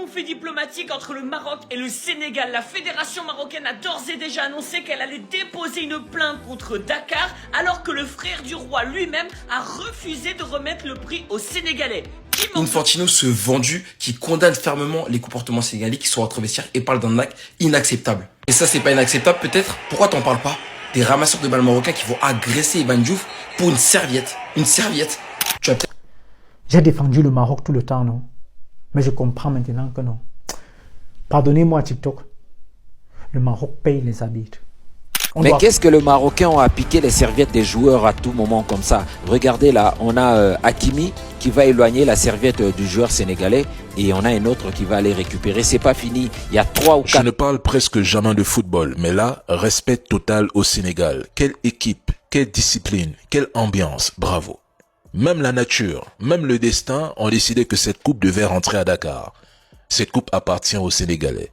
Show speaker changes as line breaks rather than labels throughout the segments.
conflit diplomatique entre le Maroc et le Sénégal. La fédération marocaine a d'ores et déjà annoncé qu'elle allait déposer une plainte contre Dakar, alors que le frère du roi lui-même a refusé de remettre le prix aux Sénégalais.
Infantino, ce vendu qui condamne fermement les comportements sénégalais qui sont entre vestiaires et parle d'un acte inacceptable. Et ça, c'est pas inacceptable peut-être? Pourquoi t'en parles pas? Des ramasseurs de balles marocains qui vont agresser Ivan Diouf pour une serviette. Une serviette. Tu as peut-être...
J'ai défendu le Maroc tout le temps, non? Mais je comprends maintenant que non. Pardonnez-moi, TikTok. Le Maroc paye les arbitres.
Mais qu'est-ce que le Marocain a piqué les serviettes des joueurs à tout moment comme ça? Regardez là, on a Hakimi qui va éloigner la serviette du joueur sénégalais et on a un autre qui va aller récupérer. C'est pas fini, il y a 3 ou 4...
Je ne parle presque jamais de football, mais là, respect total au Sénégal. Quelle équipe, quelle discipline, quelle ambiance, bravo. Même la nature, même le destin ont décidé que cette coupe devait rentrer à Dakar. Cette coupe appartient aux Sénégalais.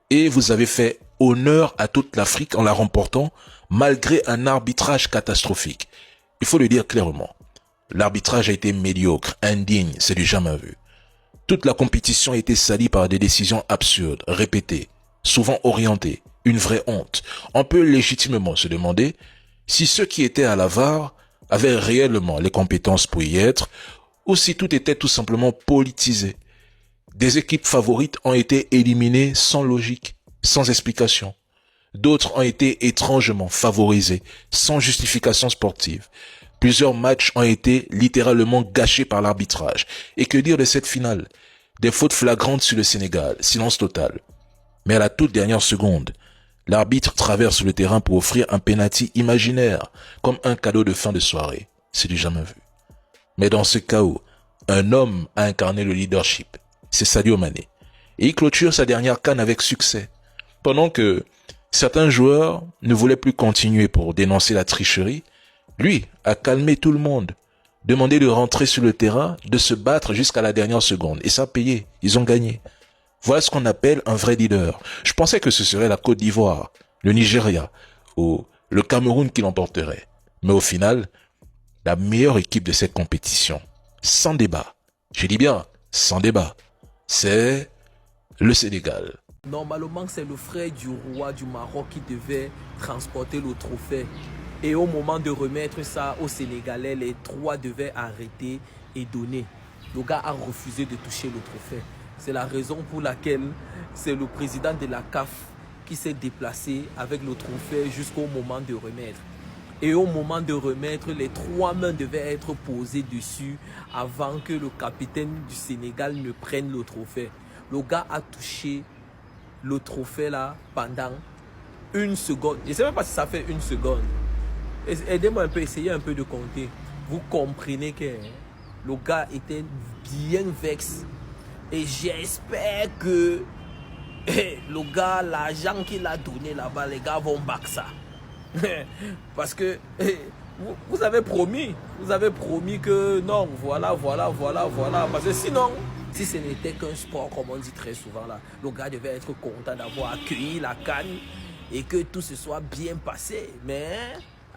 Et vous avez fait honneur à toute l'Afrique en la remportant malgré un arbitrage catastrophique. Il faut le dire clairement. L'arbitrage a été médiocre, indigne, c'est du jamais vu. Toute la compétition a été salie par des décisions absurdes, répétées, souvent orientées, une vraie honte. On peut légitimement se demander si ceux qui étaient à la VAR avaient réellement les compétences pour y être, ou si tout était tout simplement politisé. Des équipes favorites ont été éliminées sans logique, sans explication. D'autres ont été étrangement favorisées, sans justification sportive. Plusieurs matchs ont été littéralement gâchés par l'arbitrage. Et que dire de cette finale? Des fautes flagrantes sur le Sénégal, silence total. Mais à la toute dernière seconde, l'arbitre traverse le terrain pour offrir un penalty imaginaire, comme un cadeau de fin de soirée. C'est du jamais vu. Mais dans ce chaos, un homme a incarné le leadership. C'est Sadio Mané. Et il clôture sa dernière CAN avec succès. Pendant que certains joueurs ne voulaient plus continuer pour dénoncer la tricherie, lui a calmé tout le monde, demandé de rentrer sur le terrain, de se battre jusqu'à la dernière seconde. Et ça a payé. Ils ont gagné. Voilà ce qu'on appelle un vrai leader. Je pensais que ce serait la Côte d'Ivoire, le Nigeria ou le Cameroun qui l'emporterait. Mais au final, la meilleure équipe de cette compétition, sans débat, je dis bien sans débat, c'est le Sénégal.
Normalement, c'est le frère du roi du Maroc qui devait transporter le trophée. Et au moment de remettre ça aux Sénégalais, les 3 devaient arrêter et donner. Le gars a refusé de toucher le trophée. C'est la raison pour laquelle c'est le président de la CAF qui s'est déplacé avec le trophée jusqu'au moment de remettre. Et au moment de remettre, les 3 mains devaient être posées dessus avant que le capitaine du Sénégal ne prenne le trophée. Le gars a touché le trophée là pendant 1 seconde. Je ne sais même pas si ça fait 1 seconde. Aidez-moi un peu, essayez un peu de compter. Vous comprenez que le gars était bien vexé. Et j'espère que le gars, l'argent qu'il a donné là-bas, les gars vont back ça. Parce que vous avez promis que non, voilà. Parce que sinon, si ce n'était qu'un sport, comme on dit très souvent là, le gars devait être content d'avoir accueilli la CAN et que tout se soit bien passé. Mais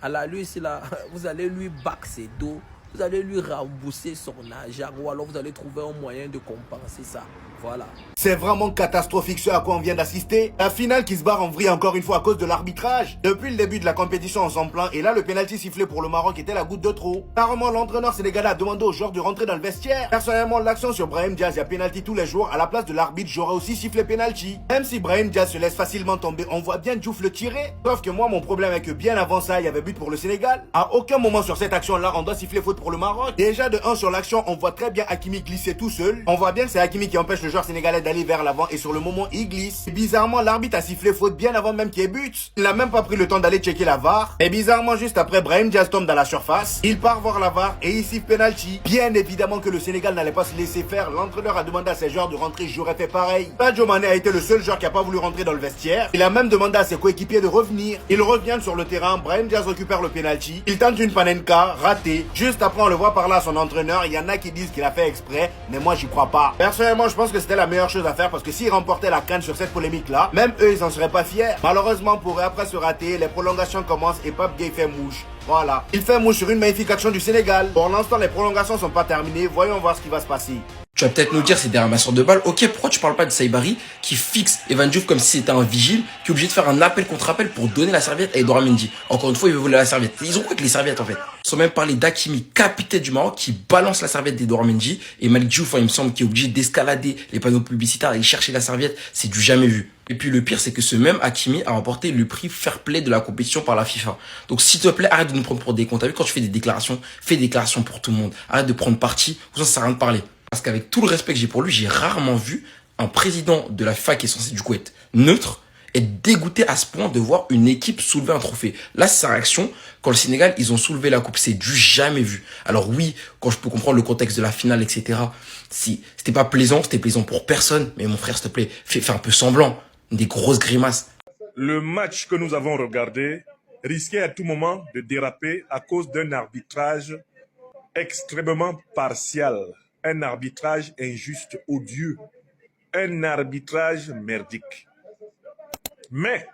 à la lui, là, vous allez lui back ses dos, vous allez lui rembourser son argent ou alors vous allez trouver un moyen de compenser ça. Voilà.
C'est vraiment catastrophique ce à quoi on vient d'assister. La finale qui se barre en vrille encore une fois à cause de l'arbitrage. Depuis le début de la compétition, on s'en plaint. Et là, le penalty sifflé pour le Maroc était la goutte de trop. Carrément, l'entraîneur sénégalais a demandé aux joueurs de rentrer dans le vestiaire. Personnellement, l'action sur Brahim Diaz, il y a penalty tous les jours. À la place de l'arbitre, j'aurais aussi sifflé penalty. Même si Brahim Diaz se laisse facilement tomber, on voit bien Diouf le tirer. Sauf que moi, mon problème est que bien avant ça, il y avait but pour le Sénégal. À aucun moment sur cette action-là, on doit siffler faute pour le Maroc. Déjà de 1 sur l'action, on voit très bien Hakimi glisser tout seul. On voit bien que c'est Hakimi qui empêche le joueur sénégalais d'aller vers l'avant et sur le moment il glisse. Et bizarrement l'arbitre a sifflé faute bien avant même qu'il y ait but. Il n'a même pas pris le temps d'aller checker la VAR. Et bizarrement juste après Brahim Diaz tombe dans la surface. Il part voir la VAR et il siffle penalty. Bien évidemment que le Sénégal n'allait pas se laisser faire. L'entraîneur a demandé à ses joueurs de rentrer, j'aurais fait pareil. Sadio Mané a été le seul joueur qui a pas voulu rentrer dans le vestiaire. Il a même demandé à ses coéquipiers de revenir. Ils reviennent sur le terrain, Brahim Diaz récupère le penalty. Il tente une panenka, raté. Juste après on le voit par là à son entraîneur. Il y en a qui disent qu'il a fait exprès, mais moi j'y crois pas. Personnellement je pense que c'était la meilleure chose à faire parce que s'ils remportaient la CAN sur cette polémique là, même eux ils en seraient pas fiers. Malheureusement pour eux, après se rater, les prolongations commencent et Pape Gueye fait mouche. Voilà, il fait mouche sur une magnifique action du Sénégal. Pour l'instant les prolongations sont pas terminées, voyons voir ce qui va se passer.
Tu vas peut-être nous dire c'est des ramasseurs de balles. Ok, pourquoi tu parles pas de Saibari qui fixe Evan Diouf comme si c'était un vigile, qui est obligé de faire un appel contre appel pour donner la serviette à Edouard Mendy. Encore une fois, il veut voler la serviette. Ils ont quoi avec les serviettes en fait? Sans même parler d'Hakimi, capitaine du Maroc, qui balance la serviette d'Edouard Mendy. Et Malik Diouf, il me semble, qui est obligé d'escalader les panneaux publicitaires et aller chercher la serviette. C'est du jamais vu. Et puis le pire, c'est que ce même Hakimi a remporté le prix Fair Play de la compétition par la FIFA. Donc s'il te plaît, arrête de nous prendre pour des cons. T'as vu, quand tu fais des déclarations, fais des déclarations pour tout le monde. Arrête de prendre parti, ça sert à rien de parler. Parce qu'avec tout le respect que j'ai pour lui, j'ai rarement vu un président de la FIFA qui est censé du coup être neutre être dégoûté à ce point de voir une équipe soulever un trophée. Là, c'est sa réaction. Quand le Sénégal, ils ont soulevé la coupe, c'est du jamais vu. Alors oui, quand je peux comprendre le contexte de la finale, etc. Si c'était pas plaisant, c'était plaisant pour personne. Mais mon frère, s'il te plaît, fais un peu semblant. Des grosses grimaces.
Le match que nous avons regardé risquait à tout moment de déraper à cause d'un arbitrage extrêmement partial, un arbitrage injuste, odieux, un arbitrage merdique. Mais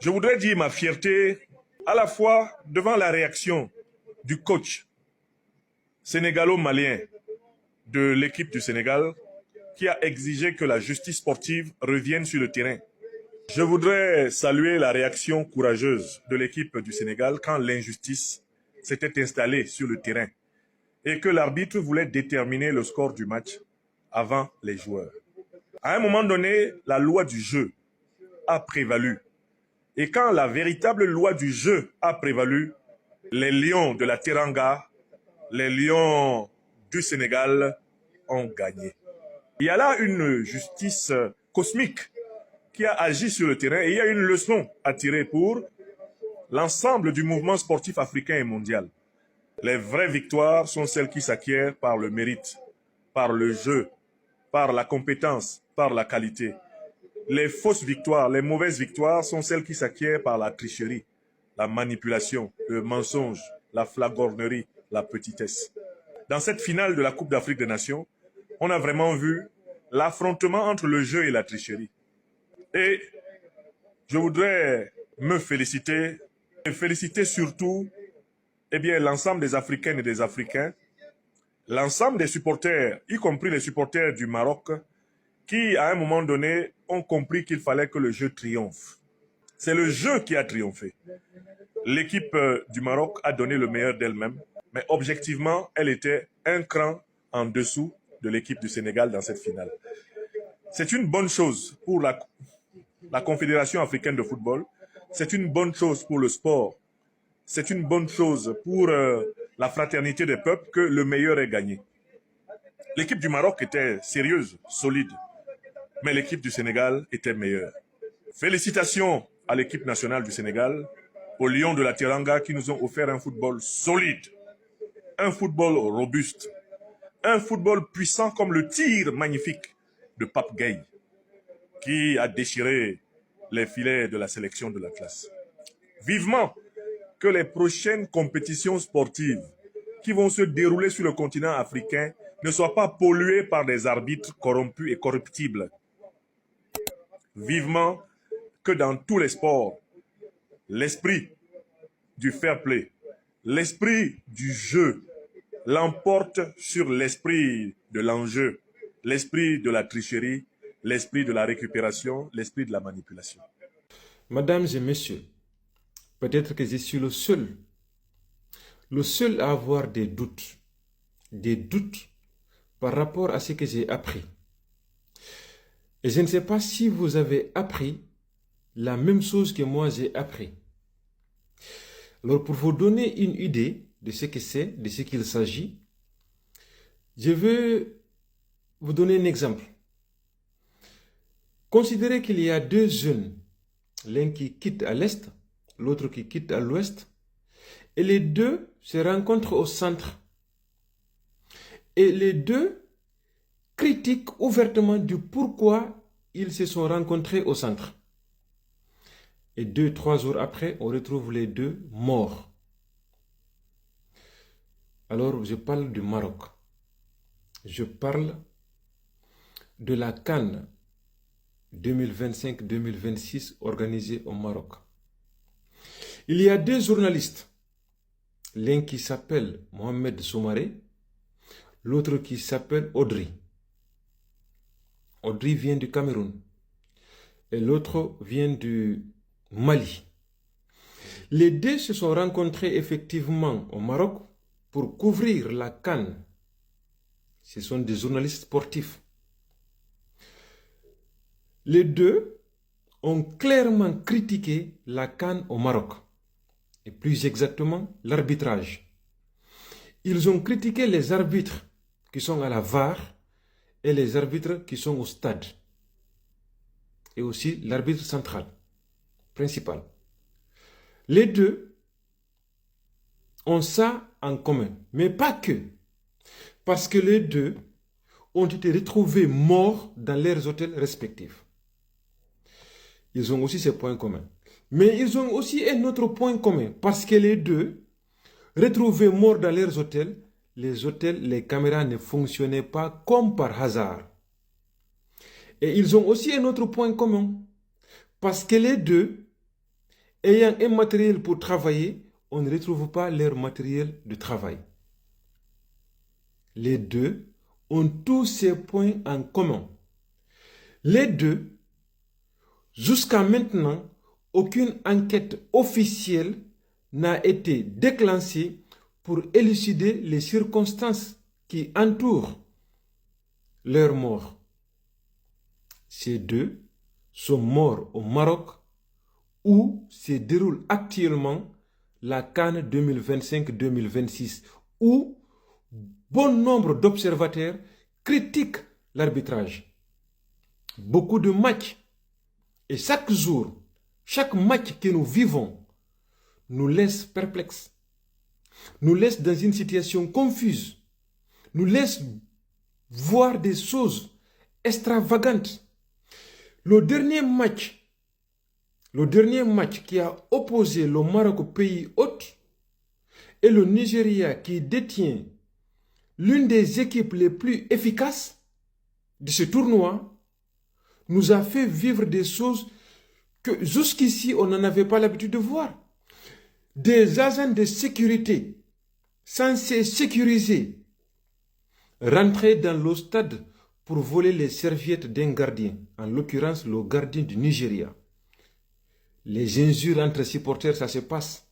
je voudrais dire ma fierté à la fois devant la réaction du coach sénégalo-malien de l'équipe du Sénégal qui a exigé que la justice sportive revienne sur le terrain. Je voudrais saluer la réaction courageuse de l'équipe du Sénégal quand l'injustice s'était installée sur le terrain et que l'arbitre voulait déterminer le score du match avant les joueurs. À un moment donné, la loi du jeu a prévalu. Et quand la véritable loi du jeu a prévalu, les lions de la Teranga, les lions du Sénégal ont gagné. Il y a là une justice cosmique qui a agi sur le terrain et il y a une leçon à tirer pour l'ensemble du mouvement sportif africain et mondial. Les vraies victoires sont celles qui s'acquièrent par le mérite, par le jeu, par la compétence, par la qualité. Les fausses victoires, les mauvaises victoires sont celles qui s'acquièrent par la tricherie, la manipulation, le mensonge, la flagornerie, la petitesse. Dans cette finale de la Coupe d'Afrique des Nations, on a vraiment vu l'affrontement entre le jeu et la tricherie. Et je voudrais me féliciter, et féliciter surtout l'ensemble des Africaines et des Africains, l'ensemble des supporters, y compris les supporters du Maroc, qui, à un moment donné, ont compris qu'il fallait que le jeu triomphe. C'est le jeu qui a triomphé. L'équipe du Maroc a donné le meilleur d'elle-même, mais objectivement, elle était un cran en dessous de l'équipe du Sénégal dans cette finale. C'est une bonne chose pour la Confédération africaine de football. C'est une bonne chose pour le sport. C'est une bonne chose pour la fraternité des peuples que le meilleur ait gagné. L'équipe du Maroc était sérieuse, solide, mais l'équipe du Sénégal était meilleure. Félicitations à l'équipe nationale du Sénégal, aux Lions de la Teranga qui nous ont offert un football solide, un football robuste, un football puissant comme le tir magnifique de Pape Gueye, qui a déchiré les filets de la sélection de l'Atlas. Vivement que les prochaines compétitions sportives qui vont se dérouler sur le continent africain ne soient pas polluées par des arbitres corrompus et corruptibles. Vivement que dans tous les sports, l'esprit du fair play, l'esprit du jeu l'emporte sur l'esprit de l'enjeu, l'esprit de la tricherie, l'esprit de la récupération, l'esprit de la manipulation.
Mesdames et messieurs, peut-être que je suis le seul à avoir des doutes par rapport à ce que j'ai appris. Et je ne sais pas si vous avez appris la même chose que moi j'ai appris. Alors pour vous donner une idée de ce que c'est, de ce qu'il s'agit, je vais vous donner un exemple. Considérez qu'il y a deux jeunes, l'un qui quitte à l'est, l'autre qui quitte à l'ouest, et les deux se rencontrent au centre. Et les deux critiquent ouvertement du pourquoi ils se sont rencontrés au centre. Et 2-3 jours après, on retrouve les deux morts. Alors, je parle du Maroc. Je parle de la CAN 2025-2026 organisée au Maroc. Il y a deux journalistes, l'un qui s'appelle Mohamed Soumaré, l'autre qui s'appelle Audrey. Audrey vient du Cameroun et l'autre vient du Mali. Les deux se sont rencontrés effectivement au Maroc pour couvrir la CAN. Ce sont des journalistes sportifs. Les deux ont clairement critiqué la CAN au Maroc, et plus exactement l'arbitrage. Ils ont critiqué les arbitres qui sont à la VAR et les arbitres qui sont au stade, et aussi l'arbitre central, principal. Les deux ont ça en commun, mais pas que, parce que les deux ont été retrouvés morts dans leurs hôtels respectifs. Ils ont aussi ces points communs. Mais ils ont aussi un autre point commun, parce que les deux, retrouvés morts dans leurs hôtels, les caméras ne fonctionnaient pas comme par hasard. Et ils ont aussi un autre point commun, parce que les deux, ayant un matériel pour travailler, on ne retrouve pas leur matériel de travail. Les deux ont tous ces points en commun. Les deux, jusqu'à maintenant, aucune enquête officielle n'a été déclenchée pour élucider les circonstances qui entourent leur mort. Ces deux sont morts au Maroc où se déroule actuellement la CAN 2025-2026, où bon nombre d'observateurs critiquent l'arbitrage. Beaucoup de matchs, et chaque jour, chaque match que nous vivons nous laisse perplexes, nous laisse dans une situation confuse, nous laisse voir des choses extravagantes. Le dernier match qui a opposé le Maroc au pays hôte et le Nigeria qui détient l'une des équipes les plus efficaces de ce tournoi nous a fait vivre des choses que jusqu'ici on n'en avait pas l'habitude de voir. Des agents de sécurité censés sécuriser rentraient dans le stade pour voler les serviettes d'un gardien, en l'occurrence le gardien du Nigeria. Les injures entre supporters, ça se passe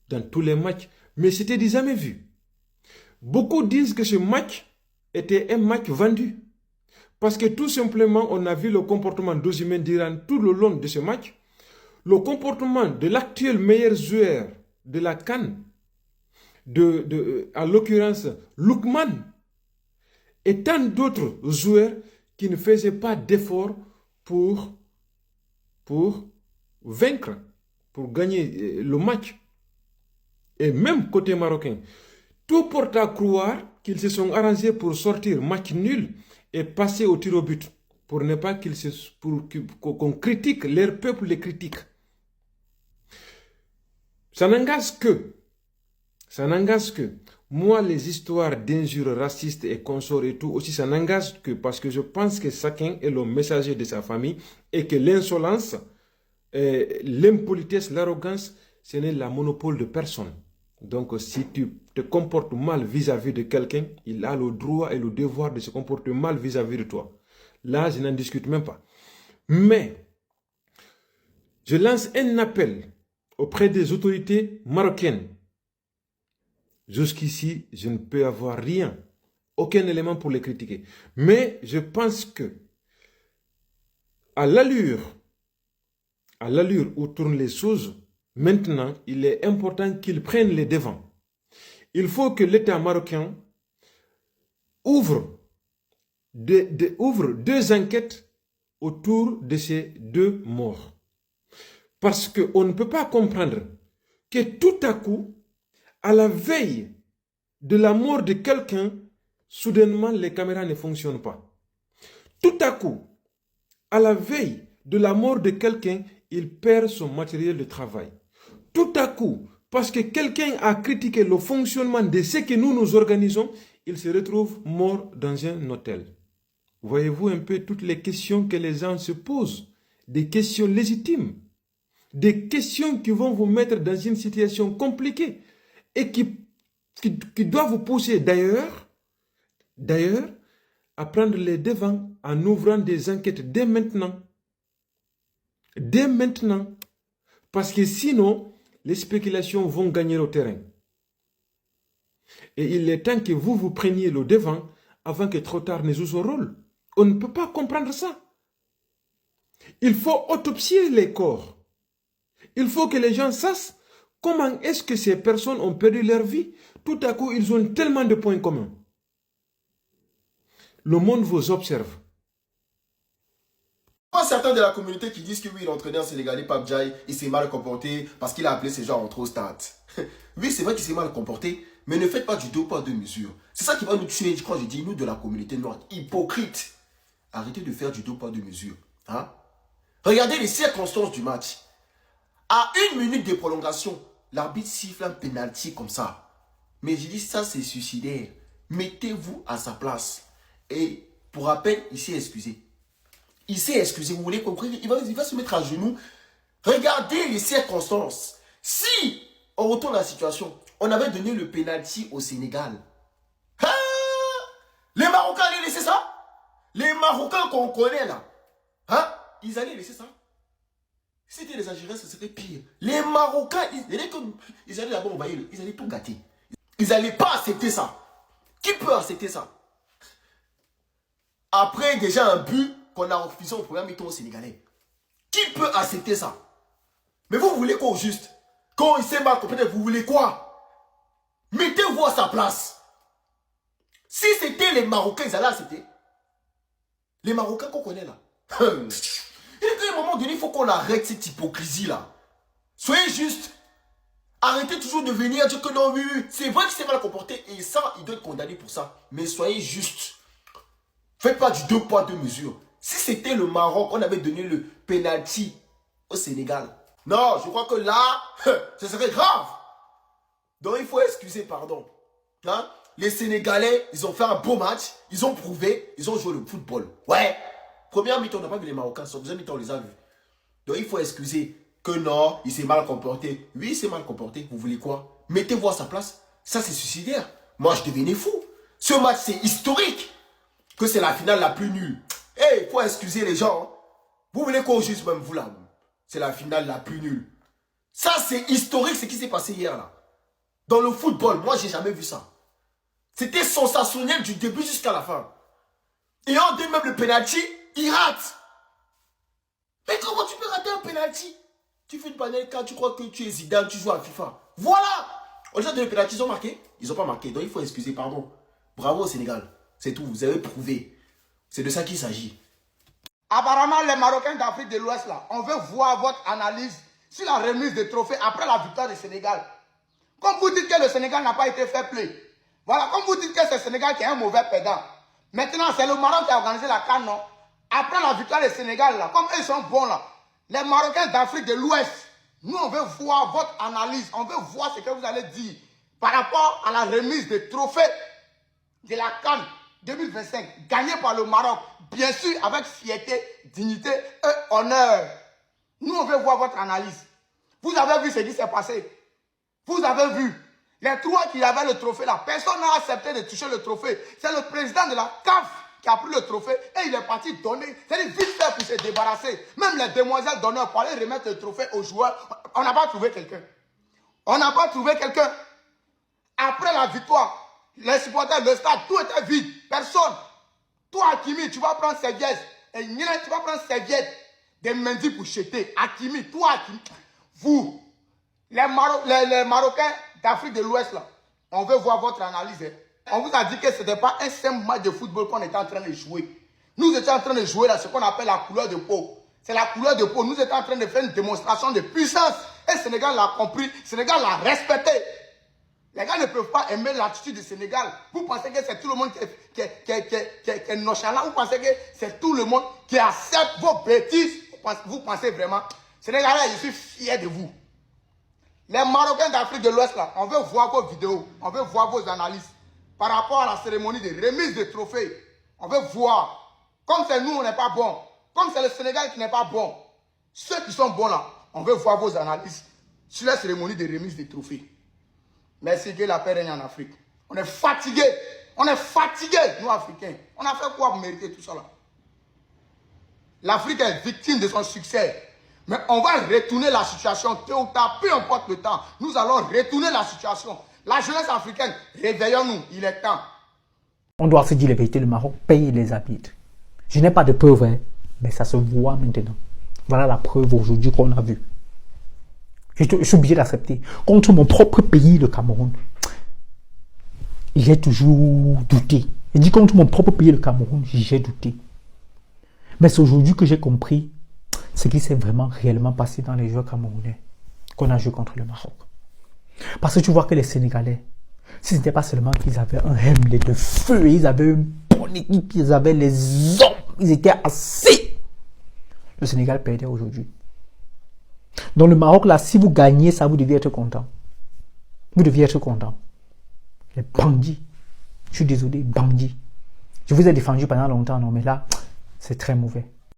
dans tous les matchs, mais c'était du jamais vu. Beaucoup disent que ce match était un match vendu, parce que tout simplement, on a vu le comportement d'Osimhen durant tout le long de ce match, le comportement de l'actuel meilleur joueur de la CAN, en l'occurrence Lookman, et tant d'autres joueurs qui ne faisaient pas d'efforts pour vaincre, pour gagner le match. Et même côté marocain, tout porte à croire qu'ils se sont arrangés pour sortir match nul et passer au tir au but, pour ne pas qu'on critique, leur peuple les critique. Ça n'engage que, moi les histoires d'injures racistes et consorts et tout, aussi ça n'engage que parce que je pense que chacun est le messager de sa famille et que l'insolence, l'impolitesse, l'arrogance, ce n'est la monopole de personne. Donc si tu te comportes mal vis-à-vis de quelqu'un, il a le droit et le devoir de se comporter mal vis-à-vis de toi. Là, je n'en discute même pas. Mais, je lance un appel auprès des autorités marocaines. Jusqu'ici, je ne peux avoir rien, aucun élément pour les critiquer. Mais je pense que, à l'allure où tournent les choses, maintenant, il est important qu'ils prennent les devants. Il faut que l'État marocain ouvre deux enquêtes autour de ces deux morts. Parce qu'on ne peut pas comprendre que tout à coup, à la veille de la mort de quelqu'un, soudainement les caméras ne fonctionnent pas. Tout à coup, à la veille de la mort de quelqu'un, il perd son matériel de travail. Tout à coup, parce que quelqu'un a critiqué le fonctionnement de ce que nous organisons, il se retrouve mort dans un hôtel. Voyez-vous un peu toutes les questions que les gens se posent, des questions légitimes, des questions qui vont vous mettre dans une situation compliquée et qui qui doit vous pousser d'ailleurs, à prendre les devants en ouvrant des enquêtes dès maintenant. Dès maintenant. Parce que sinon, les spéculations vont gagner au terrain. Et il est temps que vous preniez le devant avant que trop tard ne joue son rôle. On ne peut pas comprendre ça. Il faut autopsier les corps. Il faut que les gens sachent comment est-ce que ces personnes ont perdu leur vie. Tout à coup, ils ont tellement de points communs. Le monde vous observe.
Pas certains de la communauté qui disent que oui, l'entraîneur sénégalais Pape Diaye, il s'est mal comporté parce qu'il a appelé ces gens à entrer au stade. Oui, c'est vrai qu'il s'est mal comporté, mais ne faites pas du deux poids deux mesures. C'est ça qui va nous tuer, quand je dis nous de la communauté noire. Hypocrite. Arrêtez de faire du deux poids deux mesures. Hein? Regardez les circonstances du match. À 1 minute de prolongation, l'arbitre siffle un penalty comme ça. Mais je dis ça, c'est suicidaire. Mettez-vous à sa place. Et pour rappel, il s'est excusé. Il s'est excusé, vous voulez comprendre? Il va se mettre à genoux. Regardez les circonstances. Si on retourne à la situation, on avait donné le penalty au Sénégal. Ah, les Marocains allaient laisser ça? Les Marocains qu'on connaît là, hein? Ils allaient laisser ça? Si c'était les Algériens, ce serait pire. Les Marocains, ils allaient là-bas envahir, ils allaient tout gâter. Ils n'allaient pas accepter ça. Qui peut accepter ça? Après déjà un but qu'on a refusé au programme mi-temps au Sénégalais. Qui peut accepter ça? Mais vous voulez quoi au juste? Quand il s'est mal comporté, vous voulez quoi? Mettez-vous à sa place. Si c'était les Marocains, ils allaient accepter. Les Marocains qu'on connaît là. Et à un moment donné, il faut qu'on arrête cette hypocrisie là. Soyez juste. Arrêtez toujours de venir dire que non, oui, c'est vrai qu'il s'est mal comporté et ça, il doit être condamné pour ça. Mais soyez juste. Faites pas du deux poids, deux mesures. Si c'était le Maroc, on avait donné le penalty au Sénégal. Non, je crois que là, ce serait grave. Donc il faut excuser, pardon. Hein? Les Sénégalais, ils ont fait un beau match. Ils ont prouvé, ils ont joué le football. Ouais. Première mi-temps, on n'a pas vu les Marocains. Deuxième mi-temps, on les a vus. Donc il faut excuser que non, il s'est mal comporté. Oui, il s'est mal comporté. Vous voulez quoi? Mettez-vous à sa place. Ça, c'est suicidaire. Moi, je devenais fou. Ce match, c'est historique. Que c'est la finale la plus nulle. Eh, il faut excuser les gens. Hein. Vous voulez qu'on juge même vous là? C'est la finale la plus nulle. Ça, c'est historique ce qui s'est passé hier là. Dans le football, moi, j'ai jamais vu ça. C'était sensationnel du début jusqu'à la fin. Et en deux, même le penalty, il rate. Mais comment tu peux rater un penalty? Tu fais une panel quand tu crois que tu es Zidane, tu joues à FIFA. Voilà. On les a donné le penalty, ils ont marqué? Ils n'ont pas marqué, donc il faut excuser, pardon. Bravo au Sénégal. C'est tout, vous avez prouvé. C'est de ça qu'il s'agit.
Apparemment, les Marocains d'Afrique de l'Ouest, là, on veut voir votre analyse sur la remise des trophées après la victoire du Sénégal. Comme vous dites que le Sénégal n'a pas été fair play. Voilà, comme vous dites que c'est le Sénégal qui est un mauvais perdant. Maintenant, c'est le Maroc qui a organisé la CAN, non? Après la victoire du Sénégal, là, comme ils sont bons, là, les Marocains d'Afrique de l'Ouest, nous, on veut voir votre analyse. On veut voir ce que vous allez dire par rapport à la remise des trophées de la CAN 2025, gagné par le Maroc, bien sûr avec fierté, dignité et honneur. Nous, on veut voir votre analyse. Vous avez vu ce qui s'est passé. Vous avez vu. Les trois qui avaient le trophée là, personne n'a accepté de toucher le trophée. C'est le président de la CAF qui a pris le trophée et il est parti donner. C'est-à-dire vite fait pour se débarrasser. Même les demoiselles d'honneur pour aller remettre le trophée aux joueurs. On n'a pas trouvé quelqu'un. On n'a pas trouvé quelqu'un. Après la victoire, les supporters, le stade, tout était vide. Personne. Toi, Hakimi, tu vas prendre serviette. Et Nina, tu vas prendre serviette. Des Mendy pour jeter. Hakimi, toi, Hakimi. Vous, les Marocains d'Afrique de l'Ouest, là, on veut voir votre analyse. Hein. On vous a dit que ce n'était pas un simple match de football qu'on était en train de jouer. Nous étions en train de jouer là, ce qu'on appelle la couleur de peau. C'est la couleur de peau. Nous étions en train de faire une démonstration de puissance. Et le Sénégal l'a compris. Le Sénégal l'a respecté. Les gars ne peuvent pas aimer l'attitude du Sénégal. Vous pensez que c'est tout le monde qui est nonchalant. Vous pensez que c'est tout le monde qui accepte vos bêtises. Vous pensez vraiment. Sénégalais, je suis fier de vous. Les Marocains d'Afrique de l'Ouest, là, on veut voir vos vidéos. On veut voir vos analyses. Par rapport à la cérémonie de remise de trophées. On veut voir. Comme c'est nous, on n'est pas bon. Comme c'est le Sénégal qui n'est pas bon. Ceux qui sont bons là, on veut voir vos analyses sur la cérémonie de remise des trophées. Merci que la paix règne en Afrique. On est fatigués. On est fatigués, nous Africains. On a fait quoi pour mériter tout ça là? L'Afrique est victime de son succès. Mais on va retourner la situation tôt ou tard, peu importe le temps. Nous allons retourner la situation. La jeunesse africaine, réveillons-nous, il est temps.
On doit se dire la vérité, le Maroc paye les arbitres. Je n'ai pas de preuves, hein, mais ça se voit maintenant. Voilà la preuve aujourd'hui qu'on a vue. Je suis obligé d'accepter. Contre mon propre pays, le Cameroun, j'ai toujours douté. Je dis contre mon propre pays, le Cameroun, j'ai douté. Mais c'est aujourd'hui que j'ai compris ce qui s'est vraiment réellement passé dans les joueurs camerounais qu'on a joué contre le Maroc. Parce que tu vois que les Sénégalais, si ce n'était pas seulement qu'ils avaient un Hemley de feu, ils avaient une bonne équipe, ils avaient les hommes, ils étaient assez. Le Sénégal perdait aujourd'hui. Dans le Maroc, là, si vous gagnez ça, vous deviez être content. Vous deviez être content. Les bandits. Je suis désolé, bandits. Je vous ai défendu pendant longtemps, non, mais là, c'est très mauvais.